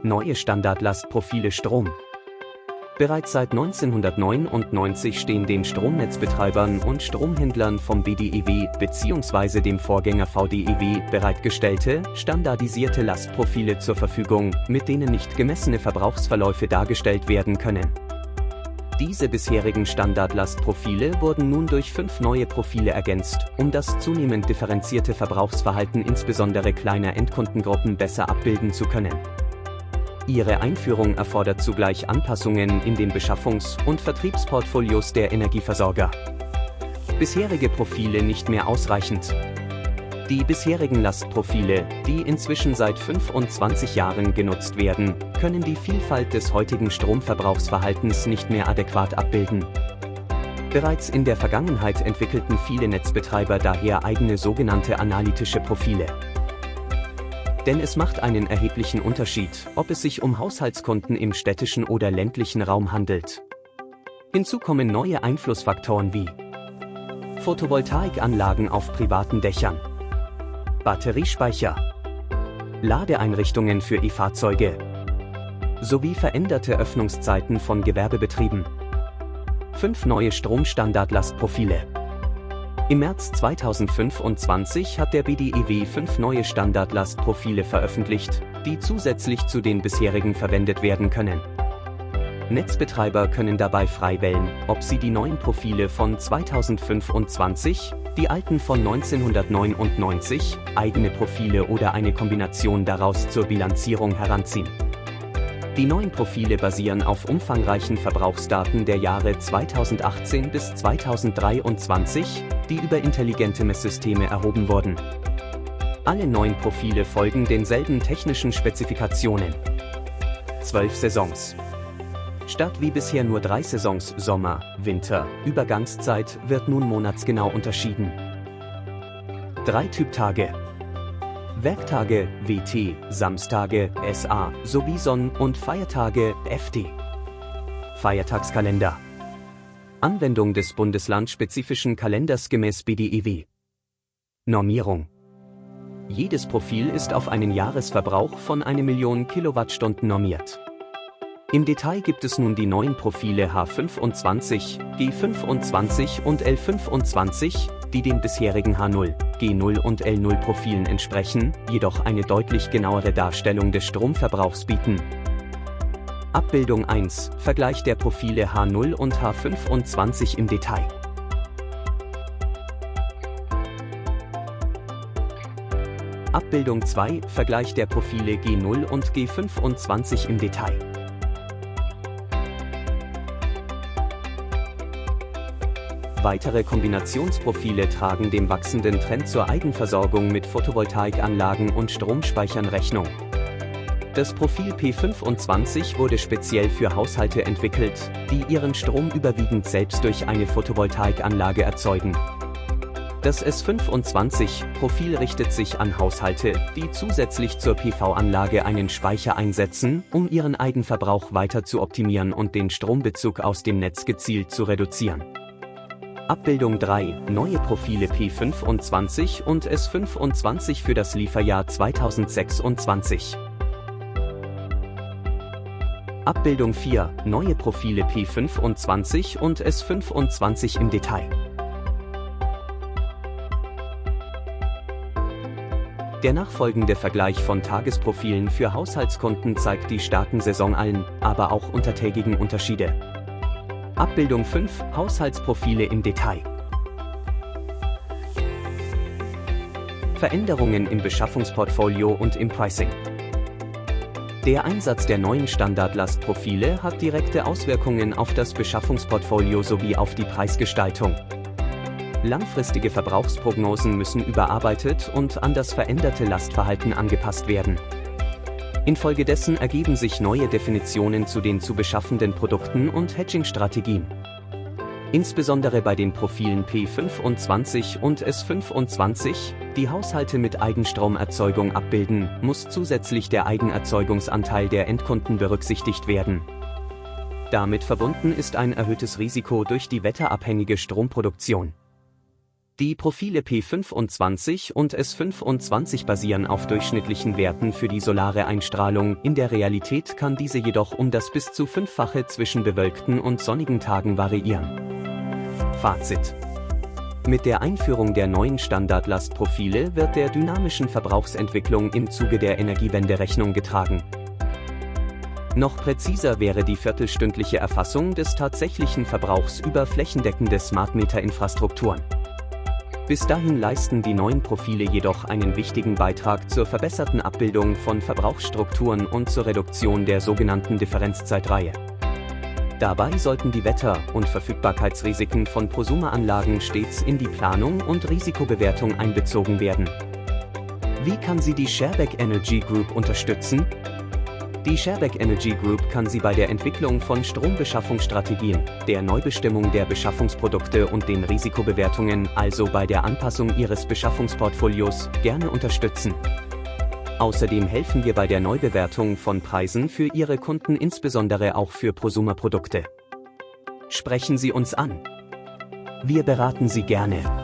Neue Standardlastprofile Strom. Bereits seit 1999 stehen den Stromnetzbetreibern und Stromhändlern vom BDEW bzw. dem Vorgänger VDEW bereitgestellte, standardisierte Lastprofile zur Verfügung, mit denen nicht gemessene Verbrauchsverläufe dargestellt werden können. Diese bisherigen Standardlastprofile wurden nun durch 5 neue Profile ergänzt, um das zunehmend differenzierte Verbrauchsverhalten insbesondere kleiner Endkundengruppen besser abbilden zu können. Ihre Einführung erfordert zugleich Anpassungen in den Beschaffungs- und Vertriebsportfolios der Energieversorger. Bisherige Profile nicht mehr ausreichend. Die bisherigen Lastprofile, die inzwischen seit 25 Jahren genutzt werden, können die Vielfalt des heutigen Stromverbrauchsverhaltens nicht mehr adäquat abbilden. Bereits in der Vergangenheit entwickelten viele Netzbetreiber daher eigene sogenannte analytische Profile. Denn es macht einen erheblichen Unterschied, ob es sich um Haushaltskunden im städtischen oder ländlichen Raum handelt. Hinzu kommen neue Einflussfaktoren wie Photovoltaikanlagen auf privaten Dächern, Batteriespeicher, Ladeeinrichtungen für E-Fahrzeuge sowie veränderte Öffnungszeiten von Gewerbebetrieben. 5 neue Stromstandardlastprofile. Im März 2025 hat der BDEW 5 neue Standardlastprofile veröffentlicht, die zusätzlich zu den bisherigen verwendet werden können. Netzbetreiber können dabei frei wählen, ob sie die neuen Profile von 2025, die alten von 1999, eigene Profile oder eine Kombination daraus zur Bilanzierung heranziehen. Die neuen Profile basieren auf umfangreichen Verbrauchsdaten der Jahre 2018 bis 2023, die über intelligente Messsysteme erhoben wurden. Alle neuen Profile folgen denselben technischen Spezifikationen. 12 Saisons. Statt wie bisher nur 3 Saisons Sommer, Winter, Übergangszeit wird nun monatsgenau unterschieden. 3 Typtage. Werktage, WT, Samstage, SA, sowie Sonn- und Feiertage, FT. Feiertagskalender. Anwendung des bundeslandspezifischen Kalenders gemäß BDEW. Normierung. Jedes Profil ist auf einen Jahresverbrauch von 1 Million Kilowattstunden normiert. Im Detail gibt es nun die neuen Profile H25, G25 und L25, die den bisherigen H0, G0 und L0 Profilen entsprechen, jedoch eine deutlich genauere Darstellung des Stromverbrauchs bieten. Abbildung 1 – Vergleich der Profile H0 und H25 im Detail. Abbildung 2 – Vergleich der Profile G0 und G25 im Detail. Weitere Kombinationsprofile tragen dem wachsenden Trend zur Eigenversorgung mit Photovoltaikanlagen und Stromspeichern Rechnung. Das Profil P25 wurde speziell für Haushalte entwickelt, die ihren Strom überwiegend selbst durch eine Photovoltaikanlage erzeugen. Das S25-Profil richtet sich an Haushalte, die zusätzlich zur PV-Anlage einen Speicher einsetzen, um ihren Eigenverbrauch weiter zu optimieren und den Strombezug aus dem Netz gezielt zu reduzieren. Abbildung 3 – Neue Profile P25 und S25 für das Lieferjahr 2026. Abbildung 4 – Neue Profile P25 und S25 im Detail. Der nachfolgende Vergleich von Tagesprofilen für Haushaltskunden zeigt die starken saisonalen, aber auch untertägigen Unterschiede. Abbildung 5 – Haushaltsprofile im Detail. Veränderungen im Beschaffungsportfolio und im Pricing. Der Einsatz der neuen Standardlastprofile hat direkte Auswirkungen auf das Beschaffungsportfolio sowie auf die Preisgestaltung. Langfristige Verbrauchsprognosen müssen überarbeitet und an das veränderte Lastverhalten angepasst werden. Infolgedessen ergeben sich neue Definitionen zu den zu beschaffenden Produkten und Hedging-Strategien. Insbesondere bei den Profilen P25 und S25, die Haushalte mit Eigenstromerzeugung abbilden, muss zusätzlich der Eigenerzeugungsanteil der Endkunden berücksichtigt werden. Damit verbunden ist ein erhöhtes Risiko durch die wetterabhängige Stromproduktion. Die Profile P25 und S25 basieren auf durchschnittlichen Werten für die solare Einstrahlung, in der Realität kann diese jedoch um das bis zu 5-fache zwischen bewölkten und sonnigen Tagen variieren. Fazit: Mit der Einführung der neuen Standardlastprofile wird der dynamischen Verbrauchsentwicklung im Zuge der Energiewende Rechnung getragen. Noch präziser wäre die viertelstündliche Erfassung des tatsächlichen Verbrauchs über flächendeckende Smart-Meter-Infrastrukturen. Bis dahin leisten die neuen Profile jedoch einen wichtigen Beitrag zur verbesserten Abbildung von Verbrauchsstrukturen und zur Reduktion der sogenannten Differenzzeit-Reihe. Dabei sollten die Wetter- und Verfügbarkeitsrisiken von Prosumer-Anlagen stets in die Planung und Risikobewertung einbezogen werden. Wie kann sie die Schaerbeek Energy Group unterstützen? Die Schaerbeek Energy Group kann Sie bei der Entwicklung von Strombeschaffungsstrategien, der Neubestimmung der Beschaffungsprodukte und den Risikobewertungen, also bei der Anpassung Ihres Beschaffungsportfolios, gerne unterstützen. Außerdem helfen wir bei der Neubewertung von Preisen für Ihre Kunden, insbesondere auch für Prosumer-Produkte. Sprechen Sie uns an. Wir beraten Sie gerne.